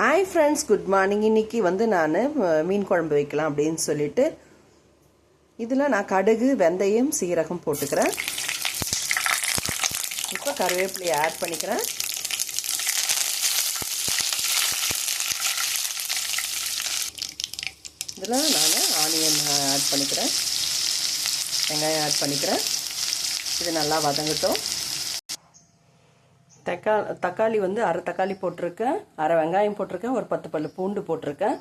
Hi friends, good morning. இன்றைக்கி வந்து நான் மீன் குழம்பு வைக்கலாம் அப்படின்னு சொல்லிட்டு இதில் நான் கடுகு, வெந்தயம், சீரகம் போட்டுக்கிறேன். இப்போ கருவேப்பிலையை ஆட் பண்ணிக்கிறேன். இதில் நான் ஆனியன் ஆட் பண்ணிக்கிறேன், வெங்காயம் ஆட் பண்ணிக்கிறேன். இது நல்லா வதங்கட்டும். தக்காளி வந்து அரை தக்காளி போட்டிருக்கேன், அரை வெங்காயம் போட்டிருக்கேன், ஒரு 10 பல்லு பூண்டு போட்டிருக்கேன்,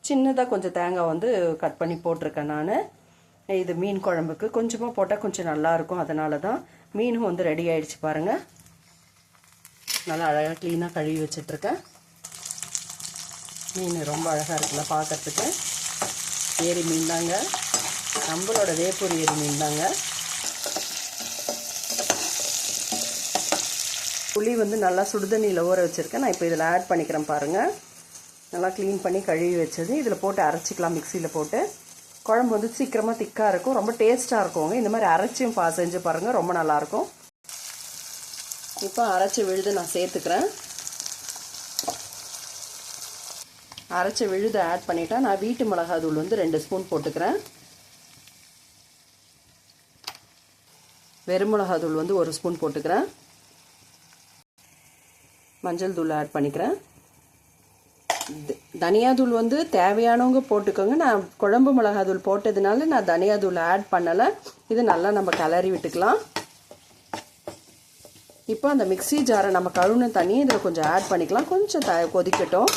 சின்னதாக கொஞ்சம் தேங்காய் வந்து கட் பண்ணி போட்டிருக்கேன். நான் இது மீன் குழம்புக்கு கொஞ்சமாக போட்டால் கொஞ்சம் நல்லாயிருக்கும், அதனால தான். மீனும் வந்து ரெடி ஆகிடுச்சு பாருங்கள். நல்லா அழகாக க்ளீனாக கழுவி வச்சிட்ருக்கேன். மீன் ரொம்ப அழகாக இருக்குல்ல பார்க்கறதுக்கு. ஏரி மீன் தாங்க, நம்மளோட வேப்பூர் ஏரி மீன் தாங்க. புளி வந்து நல்லா சுடுதண்ணியில் ஊற வச்சுருக்கேன். நான் இப்போ இதில் ஆட் பண்ணிக்கிறேன் பாருங்கள். நல்லா க்ளீன் பண்ணி கழுவி வச்சது இதில் போட்டு அரைச்சிக்கலாம். மிக்சியில் போட்டு குழம்பு வந்து சீக்கிரமாக திக்காக இருக்கும், ரொம்ப டேஸ்ட்டாக இருக்குங்க. இந்த மாதிரி அரைச்சியும் செஞ்சு பாருங்கள், ரொம்ப நல்லாயிருக்கும். இப்போ அரைச்சி விழுது நான் சேர்த்துக்கிறேன். அரைச்ச விழுதை ஆட் பண்ணிவிட்டா நான் வீட்டு மிளகாத்தூள் வந்து 2 ஸ்பூன் போட்டுக்கிறேன். வெறும் மிளகாத்தூள் வந்து 1 ஸ்பூன் போட்டுக்கிறேன். மஞ்சள் தூள் ஆட் பண்ணிக்கிறேன். தனியாத்தூள் வந்து தேவையானவங்க போட்டுக்கோங்க. நான் குழம்பு மிளகாத்தூள் போட்டதுனால நான் தனியாத்தூள் ஆட் பண்ணலை. இது நல்லா நம்ம கிளறி விட்டுக்கலாம். இப்போ அந்த மிக்ஸி ஜாரை நம்ம கழுவுன தண்ணி இதில் கொஞ்சம் ஆட் பண்ணிக்கலாம். கொஞ்சம் கொதிக்கட்டும்.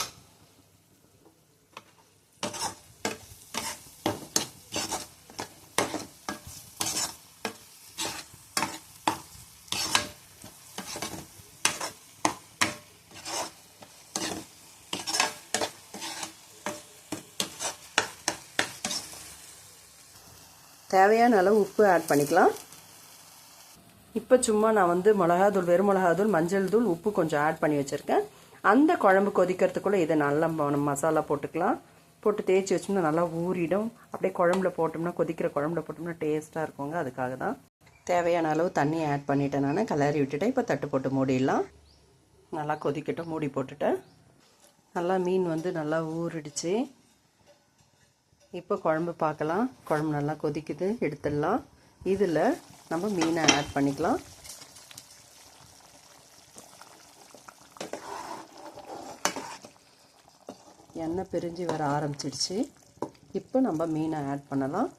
தேவையான அளவு உப்பு ஆட் பண்ணிக்கலாம். இப்போ சும்மா நான் வந்து மிளகாத்தூள், வெறும் மிளகாத்தூள், மஞ்சள் தூள், உப்பு கொஞ்சம் ஆட் பண்ணி வச்சுருக்கேன். அந்த குழம்பு கொதிக்கிறதுக்குள்ளே இதை நல்லா மசாலா போட்டுக்கலாம். போட்டு தேய்ச்சி வச்சோம்னா நல்லா ஊறிடும். அப்படியே குழம்புல போட்டோம்னா, கொதிக்கிற குழம்புல போட்டோம்னா டேஸ்ட்டாக இருக்குங்க. அதுக்காக தான். தேவையான அளவு தண்ணியை ஆட் பண்ணிவிட்டேன். நான் கிளறி விட்டுட்டேன். இப்போ தட்டு போட்டு மூடிடலாம். நல்லா கொதிக்கட்டும். மூடி போட்டுட்டேன். நல்லா மீன் வந்து நல்லா ஊறிடுச்சு. இப்போ குழம்பு பார்க்கலாம். குழம்பு நல்லா கொதிக்குது, எடுத்துடலாம். இதில் நம்ம மீனை ஆட் பண்ணிக்கலாம். எண்ணெய் பிரிஞ்சு வர ஆரம்பிச்சிடுச்சு. இப்போ நம்ம மீனை ஆட் பண்ணலாம்.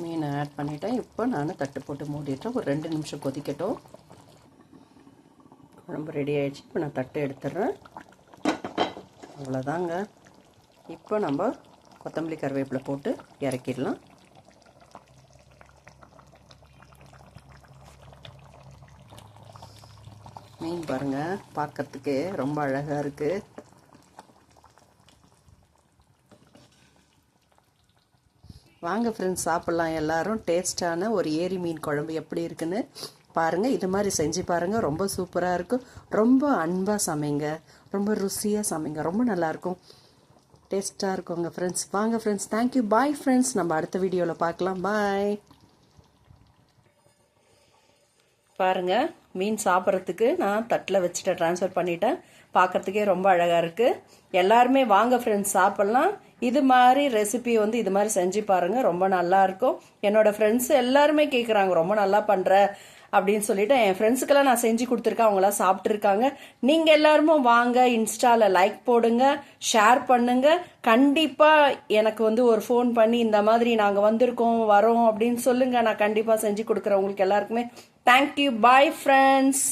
மீனை ஆட் பண்ணிட்டேன். இப்போ நான் தட்டு போட்டு மூடிட்டேன். ஒரு 2 நிமிஷம் கொதிக்கட்டும். குழம்பு ரெடி ஆகிடுச்சு. இப்போ நான் தட்டு எடுத்துடுறேன். அவ்வளோதாங்க. இப்போ நம்ம கொத்தமல்லி, கருவேப்பிலை போட்டு இறக்கிடலாம். மீன் பாருங்கள், பார்க்கறதுக்கு ரொம்ப அழகாக இருக்குது. வாங்க ஃப்ரெண்ட்ஸ், சாப்பிட்லாம். எல்லோரும் டேஸ்டான ஒரு ஏரி மீன் குழம்பு எப்படி இருக்குன்னு பாருங்கள். இது மாதிரி செஞ்சு பாருங்கள், ரொம்ப சூப்பராக இருக்கும். ரொம்ப அன்பாக சமைங்க, ரொம்ப ருசியாக சமைங்க, ரொம்ப நல்லாயிருக்கும், டேஸ்ட்டாக இருக்குங்க ஃப்ரெண்ட்ஸ். வாங்க ஃப்ரெண்ட்ஸ், தேங்க்யூ, பாய் ஃப்ரெண்ட்ஸ். நம்ம அடுத்த வீடியோவில் பார்க்கலாம். பாய். பாருங்கள், மீன் சாப்பிட்றதுக்கு நான் தட்டில் வச்சுட்டேன், ட்ரான்ஸ்ஃபர் பண்ணிட்டேன். பார்க்குறதுக்கே ரொம்ப அழகாக இருக்குது. எல்லாருமே வாங்க ஃப்ரெண்ட்ஸ், சாப்பிட்லாம். இது மாதிரி ரெசிபி வந்து இது மாதிரி செஞ்சு பாருங்கள், ரொம்ப நல்லாயிருக்கும். என்னோடய ஃப்ரெண்ட்ஸ் எல்லாருமே கேட்குறாங்க, ரொம்ப நல்லா பண்ணுற அப்படின்னு சொல்லிட்டு. என் ஃப்ரெண்ட்ஸுக்கெல்லாம் நான் செஞ்சு கொடுத்துருக்கேன், அவங்களாம் சாப்பிட்ருக்காங்க. நீங்கள் எல்லாருமே வாங்க, இன்ஸ்டாவில் லைக் போடுங்க, ஷேர் பண்ணுங்க. கண்டிப்பாக எனக்கு வந்து ஒரு ஃபோன் பண்ணி இந்த மாதிரி நாங்கள் வந்திருக்கோம், வரோம் அப்படின்னு சொல்லுங்கள். நான் கண்டிப்பாக செஞ்சு கொடுக்குறேன் உங்களுக்கு எல்லாருக்குமே. Thank you, bye friends.